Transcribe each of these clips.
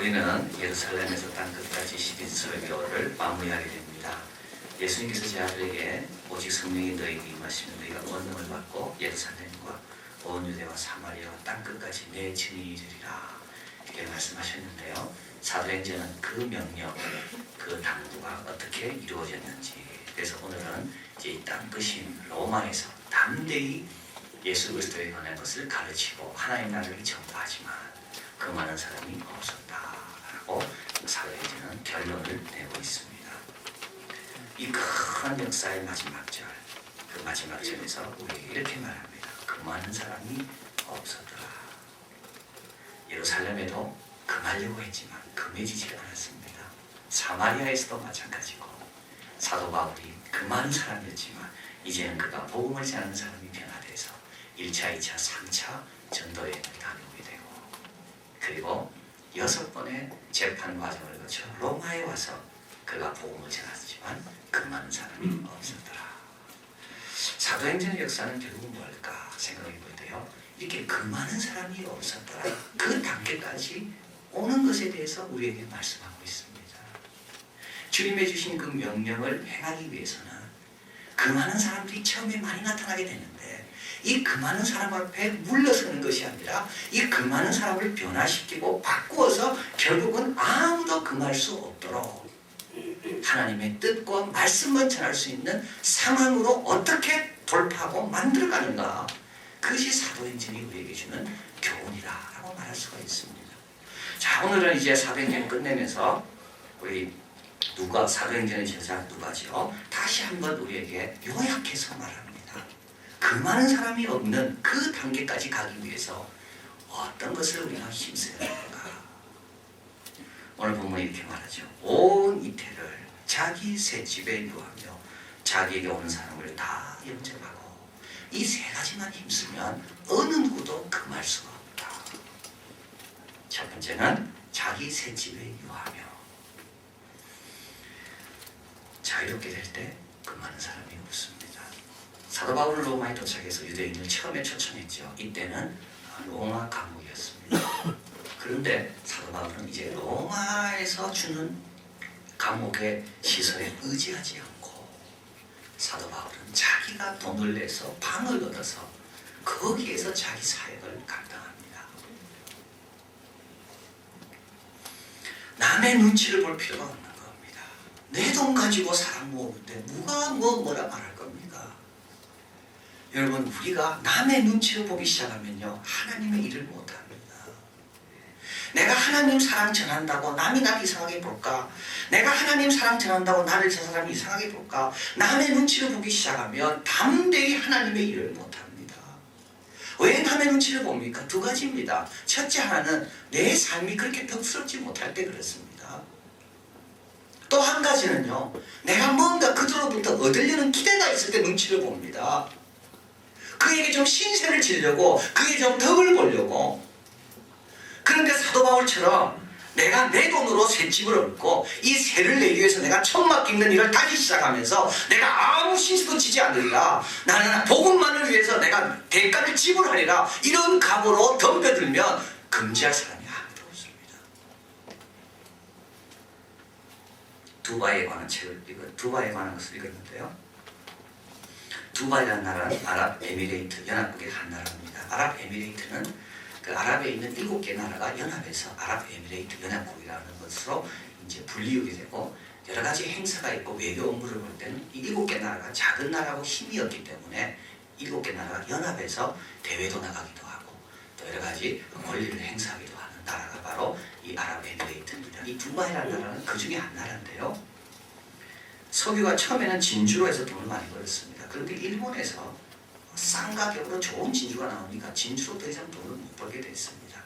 우리는 예루살렘에서 땅끝까지 시리즈 설교를 마무리하게 됩니다. 예수님께서 제 아들에게 오직 성령이 너에게 임하시면 너희가 권능을 받고 예루살렘과 온 유대와 사마리아와 땅끝까지 내 증인이 되리라 이렇게 말씀하셨는데요. 사도행전은 그 명령, 그 당부가 어떻게 이루어졌는지, 그래서 오늘은 이제 이 땅끝인 로마에서 담대히 예수 그리스도에 관한 것을 가르치고 하나님 나라를 전파하지만 그 많은 사람이 없었다라고 사도행전은 결론을 내고 있습니다. 이 큰 역사의 마지막 절, 그 마지막 절에서 우리에게 이렇게 말합니다. 그 많은 사람이 없었더라. 예루살렘에도 금하려고 했지만 금해지지 않았습니다. 사마리아에서도 마찬가지고 사도 바울이 그 많은 사람이었지만 이제는 그가 복음을 전하는 사람이 변화돼서 1차, 2차, 3차 전도여행을 다녀오게 되고, 그리고 6번의 재판 과정을 거쳐 로마에 와서 그가 복음을 전하지만 그 많은 사람이 없었더라. 사도행전의 역사는 결국 뭘까 생각해 볼 때요, 이렇게 그 많은 사람이 없었더라, 그 단계까지 오는 것에 대해서 우리에게 말씀하고 있습니다. 주님의 주신 그 명령을 행하기 위해서는 그 많은 사람들이 처음에 많이 나타나게 되는데, 이 그 많은 사람 앞에 물러서는 것이 아니라 이 그 많은 사람을 변화시키고 바꾸어서 결국은 아무도 금할 수 없도록 하나님의 뜻과 말씀만 전할 수 있는 상황으로 어떻게 돌파하고 만들어가는가, 그것이 사도행전이 우리에게 주는 교훈이라고 말할 수가 있습니다. 자, 오늘은 이제 사도행전 끝내면서 우리 사도행전의 저자 누가죠, 다시 한번 우리에게 요약해서 말합니다. 그 많은 사람이 없는 그 단계까지 가기 위해서 어떤 것을 우리가 힘써야 할까? 오늘 본문이 이렇게 말하죠. 온 이태를 자기 새 집에 유하며 자기에게 오는 사람을 다 영접하고, 이 세 가지만 힘쓰면 어느 누구도 금할 수가 없다. 첫 번째는 자기 새 집에 유하며, 자유롭게 될 때 그 많은 사람이 없습니다. 사도 바울은 로마에 도착해서 유대인을 처음에 초청했죠. 이때는 로마 감옥이었습니다. 그런데 사도 바울은 이제 로마에서 주는 감옥의 시설에 의지하지 않고 사도 바울은 자기가 돈을 내서 방을 얻어서 거기에서 자기 사역을 감당합니다. 남의 눈치를 볼 필요가 없는 겁니다. 내 돈 가지고 사람 모으는데 누가 뭐라 말할 겁니까? 여러분, 우리가 남의 눈치를 보기 시작하면요, 하나님의 일을 못합니다. 내가 하나님 사랑 전한다고 남이 나를 이상하게 볼까? 내가 하나님 사랑 전한다고 나를 저 사람이 이상하게 볼까? 남의 눈치를 보기 시작하면 담대히 하나님의 일을 못합니다. 왜 남의 눈치를 봅니까? 두 가지입니다. 첫째 하나는 내 삶이 그렇게 덕스럽지 못할 때 그렇습니다. 또 한 가지는요, 내가 뭔가 그들로부터 얻으려는 기대가 있을 때 눈치를 봅니다. 그에게 좀 신세를 지려고, 그에게 좀 덕을 보려고. 그런데 사도 바울처럼 내가 내 돈으로 새 집을 얻고 이 세를 내기 위해서 내가 천막 깁는 일을 다시 시작하면서 내가 아무 신세도 지지 않으리라, 나는 복음만을 위해서 내가 대가를 지불하리라, 이런 각오로 덤벼들면 금지할 사람이 아무도 없습니다. 두바이에 관한 것을 읽었는데요, 두바이라는 나라는 아랍에미레이트 연합국의 한 나라입니다. 아랍에미레이트는 그 아랍에 있는 7개 나라가 연합해서 아랍에미레이트 연합국이라는 것으로 이제 분리하게 되고, 여러 가지 행사가 있고 외교 업무를 볼 때는 이 7개 나라가 작은 나라고 힘이 없기 때문에 7개 나라가 연합해서 대회도 나가기도 하고 또 여러 가지 권리를 행사하기도 하는 나라가 바로 이 아랍에미레이트입니다. 이 두바이라는 나라는 그 중에 한 나라인데요, 석유가 처음에는 진주로 해서 돈을 많이 벌었습니다. 그런데 일본에서 싼 가격으로 좋은 진주가 나오니까 진주로 더 이상 돈을 못 벌게 됐습니다.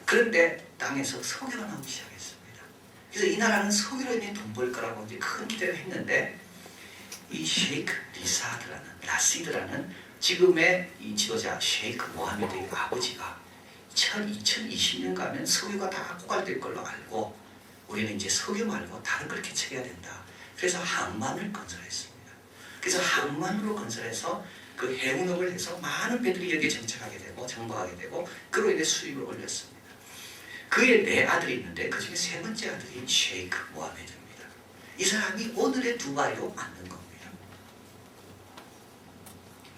그런데 땅에서 석유가 나오기 시작했습니다. 그래서 이 나라는 석유로 인해 돈 벌 거라고 이제 큰 기대를 했는데, 이 셰이크 라시드라는 지금의 이 지도자 셰이크 모하메드의 아버지가 2020년 가면 석유가 다 고갈될 걸로 알고, 우리는 이제 석유 말고 다른 걸 개척해야 된다. 그래서 항만을 건설했습니다. 그래서 항만으로 건설해서 그 해운업을 해서 많은 배들이 여기에 정착하게 되고 정박하게 되고, 그로 인해 수입을 올렸습니다. 그의 네 아들이 있는데 그 중에 세 번째 아들이 셰이크 모하메드입니다. 이 사람이 오늘의 두바이로 만든 겁니다.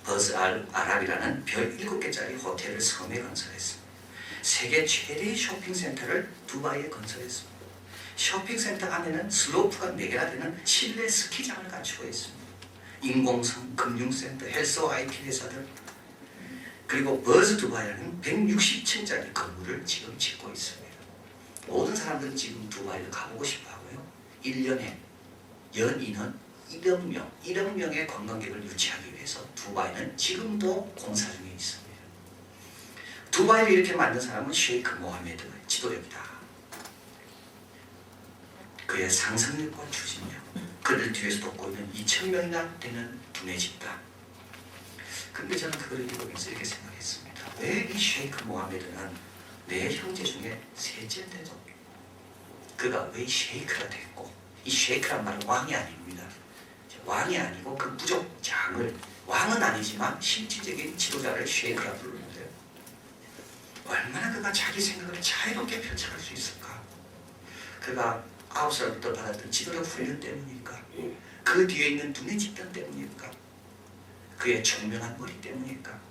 버즈 알 아랍이라는 별 7개짜리 호텔을 섬에 건설했습니다. 세계 최대의 쇼핑센터를 두바이에 건설했습니다. 쇼핑센터 안에는 슬로프가 4개나 되는 실내 스키장을 갖추고 있습니다. 인공섬, 금융센터, 헬스와 IT 회사들, 그리고 버즈 두바이라는 160층짜리 건물을 지금 짓고 있습니다. 모든 사람들은 지금 두바이를 가보고 싶어 하고요. 1년에 연인은 1억 명의 관광객을 유치하기 위해서 두바이는 지금도 공사 중에 있습니다. 두바이를 이렇게 만든 사람은 셰이크 모하메드 지도력이다. 그의 상상력과 추진력, 그를 뒤에서 돕고 있는 2,000명이나 되는 두뇌 집단. 근데 저는 그걸 읽으면서 이렇게 생각했습니다. 왜 이 셰이크 모하메드는 내 형제 중에 셋째인데도 그가 왜 셰이크가 됐고, 이 셰이크란 말은 왕이 아닙니다. 왕이 아니고 그 부족장을, 왕은 아니지만 실질적인 지도자를 셰이크라 부르는데요. 얼마나 그가 자기 생각을 자유롭게 펼쳐갈 수 있을까? 그가 9살부터 받았던 지도력 훈련 때문일까? 그 뒤에 있는 두뇌 집단 때문일까? 그의 총명한 머리 때문일까?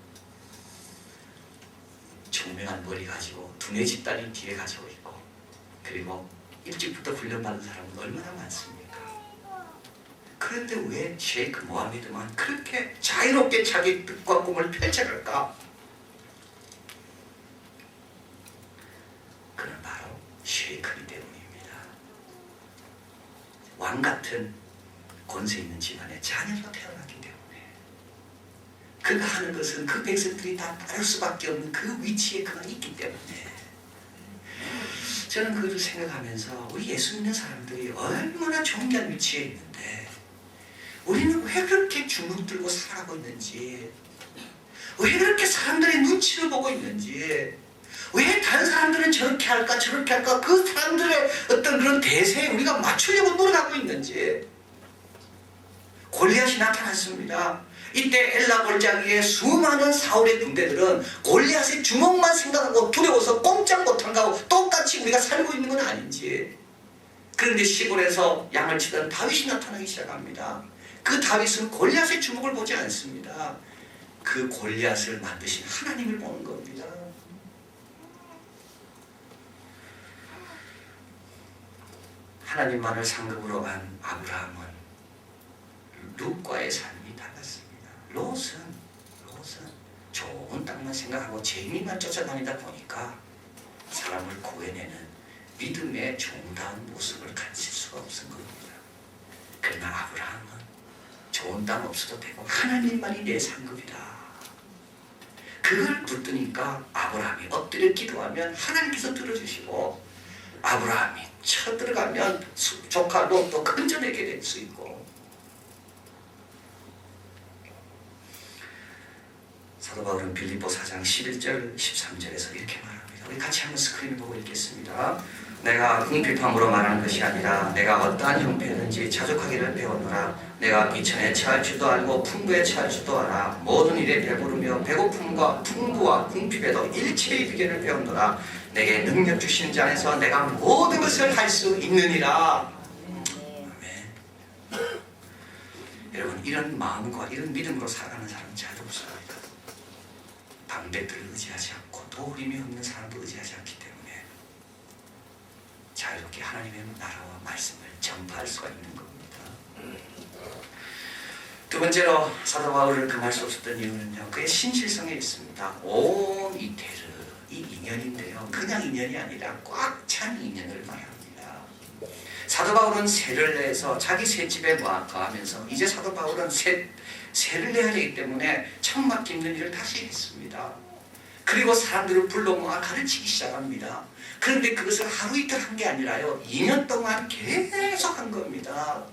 총명한 머리 가지고 두뇌 집단이 뒤에 가지고 있고, 그리고 일찍부터 훈련받은 사람은 얼마나 많습니까? 그런데 왜 셰이크 모하메드만 그렇게 자유롭게 자기 뜻과 꿈을 펼쳐갈까? 그는 바로 셰이크이기 때문입니다. 왕 같은 권세 있는 집안의 자녀로 태어났기 때문에 그가 하는 것은 그 백성들이 다 따를 수밖에 없는 그 위치에 그가 있기 때문에, 저는 그것을 생각하면서 우리 예수 믿는 사람들이 얼마나 존귀한 위치에 있는데 우리는 왜 그렇게 주눅 들고 살아가고 있는지, 왜 그렇게 사람들의 눈치를 보고 있는지, 왜 다른 사람들은 저렇게 할까 저렇게 할까 그 사람들의 어떤 그런 대세에 우리가 맞추려고 노력하고 있는지. 골리앗이 나타났습니다. 이때 엘라 골짜기에 수많은 사울의 군대들은 골리앗의 주먹만 생각하고 두려워서 꼼짝 못한다고 똑같이 우리가 살고 있는 건 아닌지. 그런데 시골에서 양을 치던 다윗이 나타나기 시작합니다. 그 다윗은 골리앗의 주먹을 보지 않습니다. 그 골리앗을 만드신 하나님을 보는 겁니다. 하나님만을 상급으로 한 아브라함은 룻과의 삶이 달랐습니다. 롯은 좋은 땅만 생각하고 재미만 쫓아다니다 보니까 사람을 구해내는 믿음의 정다운 모습을 가질 수가 없은 겁니다. 그러나 아브라함은 좋은 땅 없어도 되고 하나님만이 내 상급이다. 그걸 붙드니까 아브라함이 엎드려 기도하면 하나님께서 들어주시고, 아브라함이 쳐들어가면 조카 롯도 건져내게 될 수 있고. 사도 바울은 빌립보 4장 11절 13절에서 이렇게 말합니다. 우리 같이 한번 스크린을 보고 읽겠습니다. 내가 궁핍함으로 말하는 것이 아니라 내가 어떠한 형편이든지 자족하기를 배웠노라. 내가 비천에 처할 줄도 알고 풍부에 처할 줄도 알아. 모든 일에 배부르며 배고픔과 풍부와 궁핍에도 일체의 비결을 배웠노라. 내게 능력 주신 자 안에서 내가 모든 것을 할 수 있느니라. 아멘. 여러분, 이런 마음과 이런 믿음으로 살아가는 사람은 잘 없습니다. 방백들을 의지하지 않고 도우림이 없는 사람도 의지하지 않기 때문에 자유롭게 하나님의 나라와 말씀을 전파할 수가 있는 겁니다. 두 번째로 사도 바울을 금할 수 없었던 이유는요, 그의 신실성에 있습니다. 온 이테르, 이 인연인데요, 그냥 인연이 아니라 꽉 찬 인연을 말합니다. 사도 바울은 세를 내서 자기 셋집에 거하면서 이제 사도 바울은 세를 내야 되기 때문에 천막 깁는 일을 다시 했습니다. 그리고 사람들을 불러 모아 가르치기 시작합니다. 그런데 그것을 하루 이틀 한 게 아니라요, 2년 동안 계속 한 겁니다.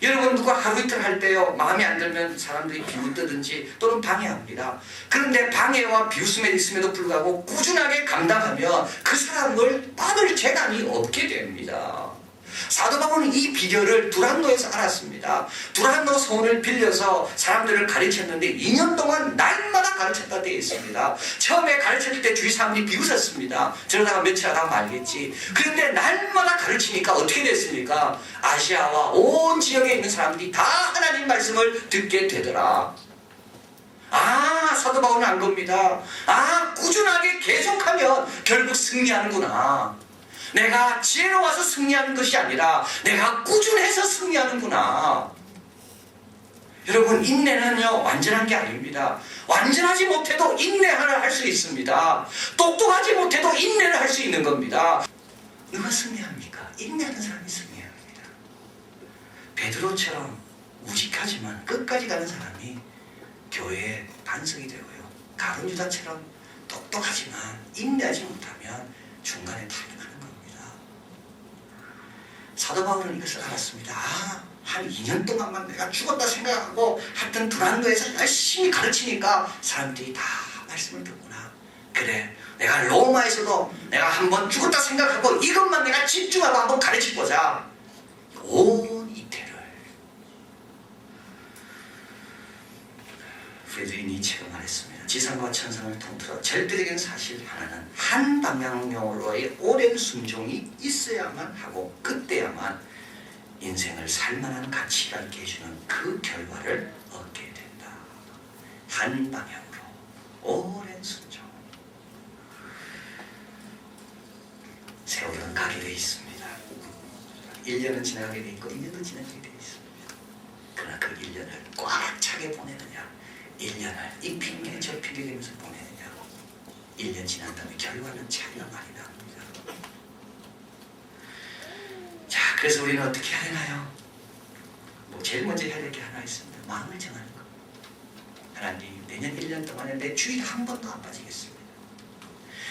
여러분, 누가 하루 이틀 할 때요, 마음에 안 들면 사람들이 비웃든지 또는 방해합니다. 그런데 방해와 비웃음에 있음에도 불구하고 꾸준하게 감당하면 그 사람을 막을 재간이 없게 됩니다. 사도 사도 바울은 이 비결을 두란노에서 알았습니다. 두란노 성을 빌려서 사람들을 가르쳤는데 2년 동안 날마다 가르쳤다 되어 있습니다. 처음에 가르쳤을 때 주위 사람들이 비웃었습니다. 저러다가 며칠 하다가 말겠지. 그런데 날마다 가르치니까 어떻게 됐습니까? 아시아와 온 지역에 있는 사람들이 다 하나님 말씀을 듣게 되더라. 사도 바울은 안 겁니다. 꾸준하게 계속하면 결국 승리하는구나. 내가 지혜로워서 승리하는 것이 아니라 내가 꾸준해서 승리하는구나. 여러분, 인내는요 완전한 게 아닙니다. 완전하지 못해도 인내를 할 수 있습니다. 똑똑하지 못해도 인내를 할 수 있는 겁니다. 누가 승리합니까? 인내하는 사람이 승리합니다. 베드로처럼 무식하지만 끝까지 가는 사람이 교회의 반석이 되고요. 가룟 유다처럼 똑똑하지만 인내하지 못하면 중간에 타락하는 겁니다. 사도 바울은 이것을 알았습니다. 한 2년 동안만 내가 죽었다 생각하고 하여튼 두란노에서 열심히 가르치니까 사람들이 다 말씀을 듣구나. 그래, 내가 로마에서도 내가 한번 죽었다 생각하고 이것만 내가 집중하고 한번 가르치보자. 온 이태를 프리드리히 니체가 말했습니다. 지상과 천상을 통틀어 절대적인 사실 하나는 한 방향으로의 오랜 순종이 있어야만 하고 그때야만 인생을 살만한 가치가 있게 해주는 그 결과를 얻게 된다. 한 방향으로 오랜 순종. 세월은 가게 되어 있습니다. 1년은 지나가게 되어 있고 2년도 지나가게 되어 있습니다. 그러나 그 1년을 꽉 차게 보내느냐, 1년을 이 핑계 저 핑계 대면서 보내느냐, 1년 지난 다음에 결과는 차이가 많이 납니다. 자, 그래서 우리는 어떻게 해야 되나요? 제일 먼저 해야 될 게 하나 있습니다. 마음을 정하는 것. 하나님, 내년 1년 동안에 내 주일 한 번도 안 빠지겠습니다.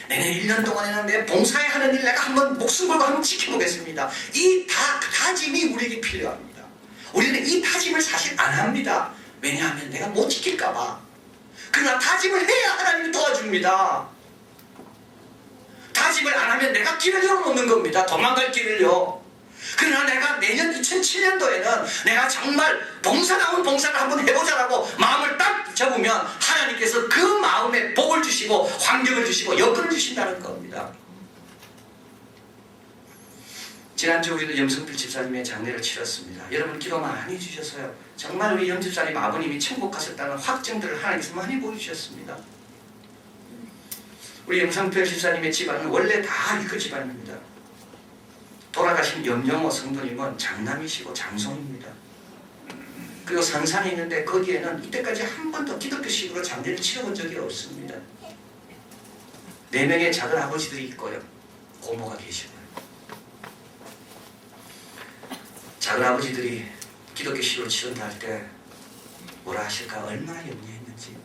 내년 1년 동안에는 내 봉사에 하는 일 내가 한번 목숨 걸고 한번 지켜보겠습니다. 이 다짐이 우리에게 필요합니다. 우리는 이 다짐을 사실 안 합니다. 왜냐하면 내가 못 지킬까봐. 그러나 다짐을 해야 하나님이 도와줍니다. 다짐을 안 하면 내가 길을 열어놓는 겁니다. 도망갈 길을요. 그러나 내가 내년 2007년도에는 내가 정말 봉사다운 봉사를 한번 해보자라고 마음을 딱 접으면 하나님께서 그 마음에 복을 주시고 환경을 주시고 여건을 주신다는 겁니다. 지난주 우리도 염성필 집사님의 장례를 치렀습니다. 여러분 기도 많이 해주셔서요. 정말 우리 염 집사님 아버님이 천국 가셨다는 확증들을 하나님께서 많이 보여주셨습니다. 우리 염성필 집사님의 집안은 원래 다 이그 집안입니다. 돌아가신 염영호 성도님은 장남이시고 장손입니다. 그리고 산산이 있는데 거기에는 이때까지 한 번도 기독교식으로 장례를 치러본 적이 없습니다. 4명의 작은 아버지들이 있고요. 고모가 계시고요. 작은 아버지들이 기독교식으로 치른다 할 때 뭐라 하실까 얼마나 염려했는지.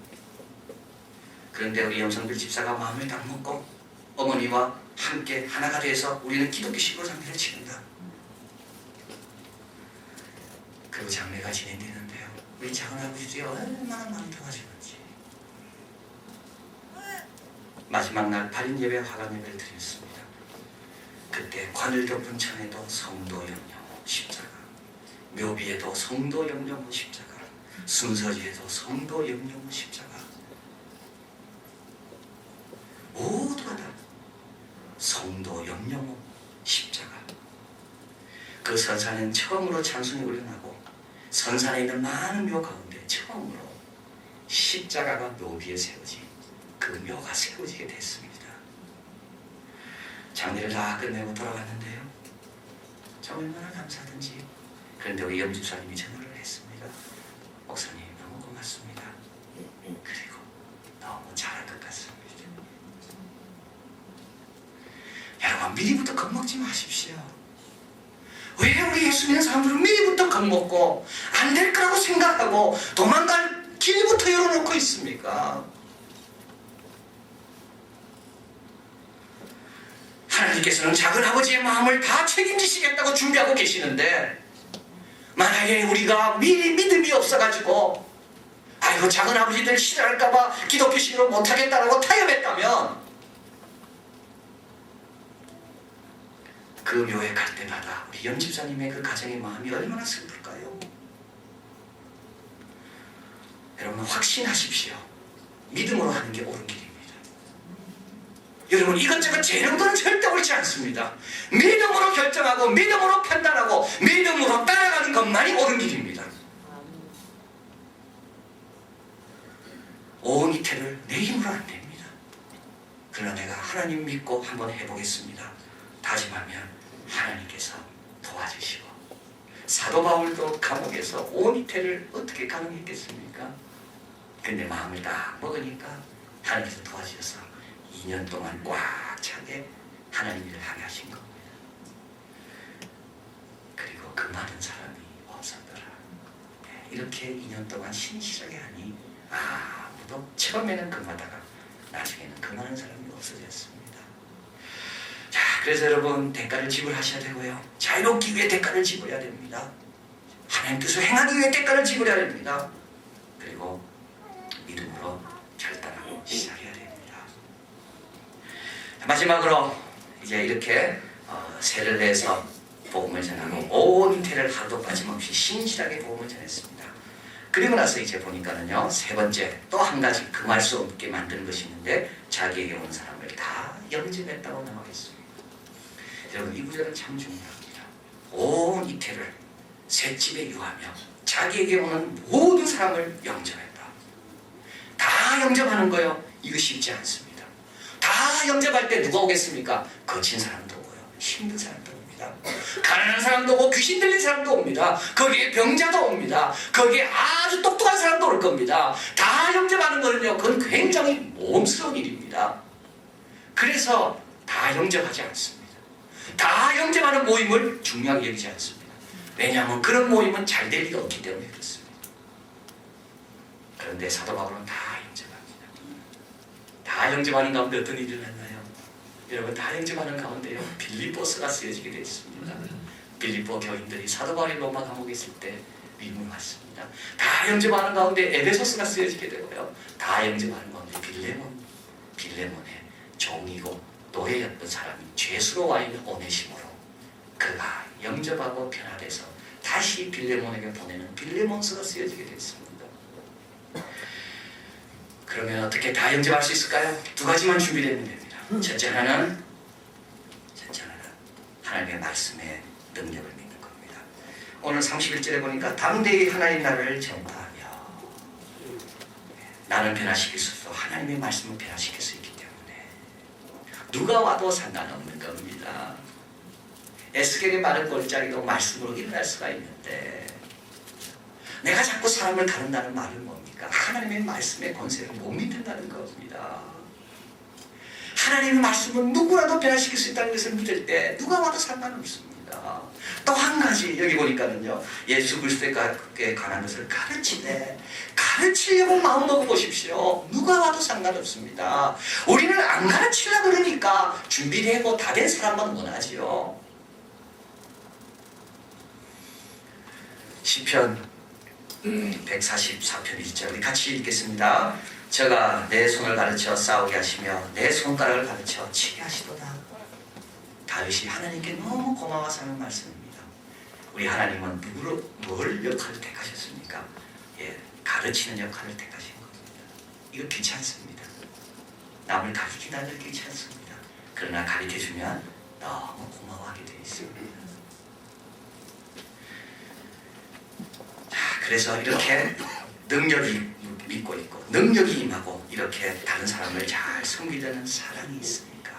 그런데 우리 염성필 집사가 마음을 딱 먹고 어머니와 함께 하나가 돼서 우리는 기독교식으로 장례를 치른다. 그리고 장례가 진행되는데요. 우리 작은아버지들이 얼마나 마음이 좋아지는지. 마지막 날 발인 예배 화관 예배를 드렸습니다. 그때 관을 덮은 천에도 성도 영영호 십자가, 묘비에도 성도 영영호 십자가, 순서지에도 성도 영영호 십자가, 모두가 다 성도 영영호 십자가. 그 선산은 처음으로 찬송이 울려나고 선산에 있는 많은 묘 가운데 처음으로 십자가가 묘비에 세워지 그 묘가 세워지게 됐습니다. 장례를 다 끝내고 돌아갔는데요. 저 얼마나 감사하든지. 그런데 우리 염집사님이 전화를 했습니다. 목사님 너무 고맙습니다. 그리고 너무 잘할 것 같습니다. 여러분 미리부터 겁먹지 마십시오. 왜 우리 예수 믿는 사람들은 미리부터 겁먹고 안 될 거라고 생각하고 도망갈 길부터 열어놓고 있습니까? 하나님께서는 작은 아버지의 마음을 다 책임지시겠다고 준비하고 계시는데 만약에 우리가 미리 믿음이 없어가지고 아이고 작은 아버지들 싫어할까봐 기독교식으로 못하겠다라고 타협했다면 그 그 묘에 갈 때마다 우리 염집사님의 그 가정의 마음이 얼마나 슬플까요? 여러분 확신하십시오. 믿음으로 하는 게 옳은 길입니다. 여러분 이것저것 재는 건 절대 옳지 않습니다. 믿음으로 결정하고 믿음으로 판단하고 믿음으로 따라가는 것만이 옳은 길입니다. 온 이태를 내 힘으로 안 됩니다. 그러나 내가 하나님 믿고 한번 해보겠습니다. 다짐하면 하나님께서 도와주시고, 사도 바울도 감옥에서 온 이태를 어떻게 가능했겠습니까? 근데 마음을 딱 먹으니까 하나님께서 도와주셔서 2년 동안 꽉 차게 하나님 일을 하게 하신 겁니다. 그리고 그 많은 사람이 없었더라. 이렇게 2년 동안 신실하게 하니 아무도 처음에는 금하다가 나중에는 그 많은 사람이 없어졌습니다. 자, 그래서 여러분 대가를 지불하셔야 되고요. 자유롭기 위해 대가를 지불해야 됩니다. 하나님 뜻을 행하기 위해 대가를 지불해야 됩니다. 그리고 믿음으로 결단하고 시작해야 됩니다. 마지막으로 이제 이렇게 세를 내서 복음을 전하고 온 이태를 하루도 빠짐없이 신실하게 복음을 전했습니다. 그리고 나서 이제 보니까는요, 세 번째 또 한 가지 금할 수 없게 만드는 것이 있는데, 자기에게 온 사람을 다 영접했다고 나와 있습니다. 여러분 이 구절은 참 중요합니다. 온 이태를 셋집에 유하며 자기에게 오는 모든 사람을 영접했다. 다 영접하는 거요, 이거 쉽지 않습니다. 다 영접할 때 누가 오겠습니까? 거친 사람도 오고요, 힘든 사람도 옵니다. 가난한 사람도 오고 귀신 들린 사람도 옵니다. 거기에 병자도 옵니다. 거기에 아주 똑똑한 사람도 올 겁니다. 다 영접하는 거는요, 그건 굉장히 모험스러운 일입니다. 그래서 다 영접하지 않습니다. 다 영접하는 모임을 중요하게 여기지 않습니다. 왜냐하면 그런 모임은 잘 될 리가 없기 때문에 그렇습니다. 그런데 사도 바울은 다 영접합니다. 다 영접하는 가운데 어떤 일이 일어났나요? 여러분 다 영접하는 가운데요, 빌립보서가 쓰여지게 되어 있습니다. 빌립보 교인들이 사도 바울이 로마 감옥에 있을 때 미국을 왔습니다. 다 영접하는 가운데 에베소서가 쓰여지게 되고요, 다 영접하는 가운데 빌레몬의 종이고 노예였던 사람이 죄수로 와 있는 오네시모로, 그가 영접하고 변화돼서 다시 빌레몬에게 보내는 빌레몬서가 쓰여지게 됐습니다. 그러면 어떻게 다 영접할 수 있을까요? 두 가지만 준비되면 됩니다. 첫째 하나는 하나님의 말씀의 능력을 믿는 겁니다. 오늘 31절에 보니까 담대히 하나님 나라를 전파하며, 나는 변화시킬 수 없어 하나님의 말씀을 변화시킬 수 있기 때문에 누가 와도 상관없는 겁니다. 에스겔의 마른 골짜기로 말씀으로 일어날 수가 있는데, 내가 자꾸 사람을 가른다는 말은 뭡니까? 하나님의 말씀의 권세를 못 믿는다는 겁니다. 하나님의 말씀은 누구라도 변화시킬 수 있다는 것을 믿을 때 누가 와도 상관없습니다. 또 한 가지 여기 보니까는요, 예수 그리스도에 관한 것을 가르치려고 마음 먹어 보십시오. 누가 와도 상관없습니다. 우리는 안 가르치려고 그러니까 준비되고 다 된 사람만 원하지요. 시편 144편 1절 우리 같이 읽겠습니다. 저가 내 손을 가르쳐 싸우게 하시며 내 손가락을 가르쳐 치게 하시도다. 다윗이 하나님께 너무 고마워서 하는 말씀입니다. 우리 하나님은 뭘 역할을 택하셨습니까? 가르치는 역할을 택하신 겁니다. 이거 귀찮습니다. 남을 가르치는 아들 귀찮습니다. 그러나 가르쳐주면 너무 고마워하게 되어 있습니다. 자, 그래서 이렇게 능력이 믿고 있고 능력이 임하고 이렇게 다른 사람을 잘 섬기려는 사랑이 있으니까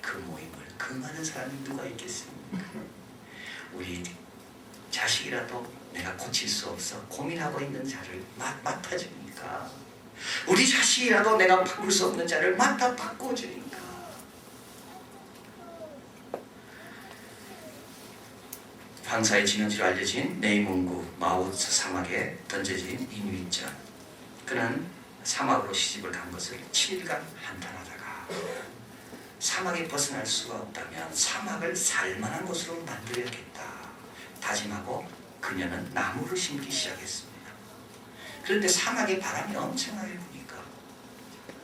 그 모임을, 그 많은 사람이 누가 있겠습니까? 우리 자식이라도 내가 고칠 수 없어 고민하고 있는 자를 맡아주니까, 우리 자식이라도 내가 바꿀 수 없는 자를 맡아 바꿔주니까, 황사의 진원지로 알려진 네이몽구 마우스 사막에 던져진 인위전, 그는 사막으로 시집을 간 것을 7일간 한탄하다가 사막에 벗어날 수가 없다면 사막을 살만한 곳으로 만들어야겠다 다짐하고 그녀는 나무를 심기 시작했습니다. 그런데 사막에 바람이 엄청나게 부니까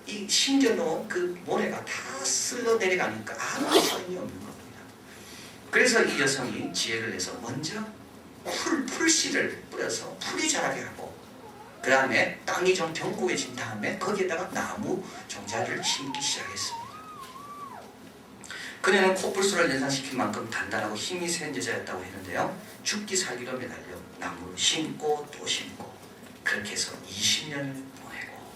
이 심겨놓은 그 모래가 다 쓸러 내려가니까 아무 소용이 없는 겁니다. 그래서 이 여성이 지혜를 내서 먼저 풀씨를 뿌려서 풀이 자라게 하고, 그 다음에 땅이 좀 견고해진 다음에 거기에다가 나무 종자를 심기 시작했습니다. 그녀는 코뿔소를 연상시킨 만큼 단단하고 힘이 센 여자였다고 했는데요, 죽기 살기로 매달려 나무를 심고 또 심고 그렇게 해서 20년을 보내고,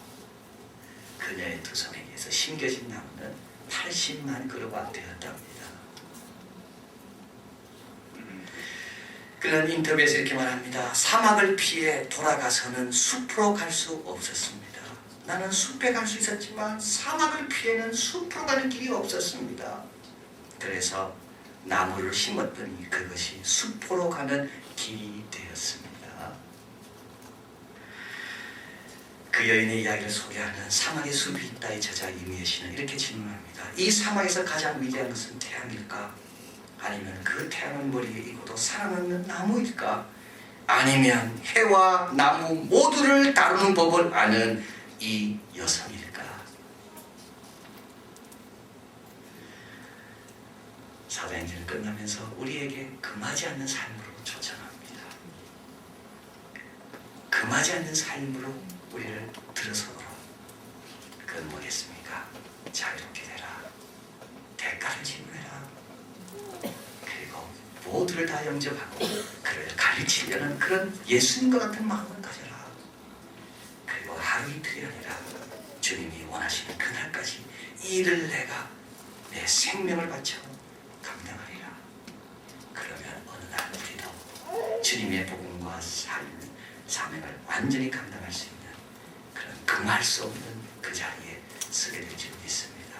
그녀의 두 손에 의해서 심겨진 나무는 80만 그루가 되었답니다. 그는 인터뷰에서 이렇게 말합니다. 사막을 피해 돌아가서는 숲으로 갈 수 없었습니다. 나는 숲에 갈 수 있었지만 사막을 피해는 숲으로 가는 길이 없었습니다. 그래서 나무를 심었더니 그것이 숲으로 가는 길이 되었습니다. 그 여인의 이야기를 소개하는 사막의 숲이 있다의 저자 이미혜 씨는 이렇게 질문합니다. 이 사막에서 가장 위대한 것은 태양일까? 아니면 그 태양을 머리에 이고도 살아남는 나무일까? 아니면 해와 나무 모두를 다루는 법을 아는 이 여성일까? 사도행전 끝나면서 우리에게 금하지 않는 삶으로 초청합니다. 금하지 않는 삶으로 우리를 들어서도록. 그건 뭐겠습니까? 자유롭게 되라, 대가를 지불해라, 그리고 모두를 다 영접하고 그를 가르치려는 그런 예수님과 같은 마음을 가져라. 그리고 하루 이틀이 아니라 주님이 원하시는 그날까지 이 일을 내가 내 생명을 바쳐 감당하리라. 그러면 어느 날 우리도 주님의 복음과 사명을 완전히 감당할 수 있는 그런 금할 수 없는 그 자리에 서게 될 줄 믿습니다.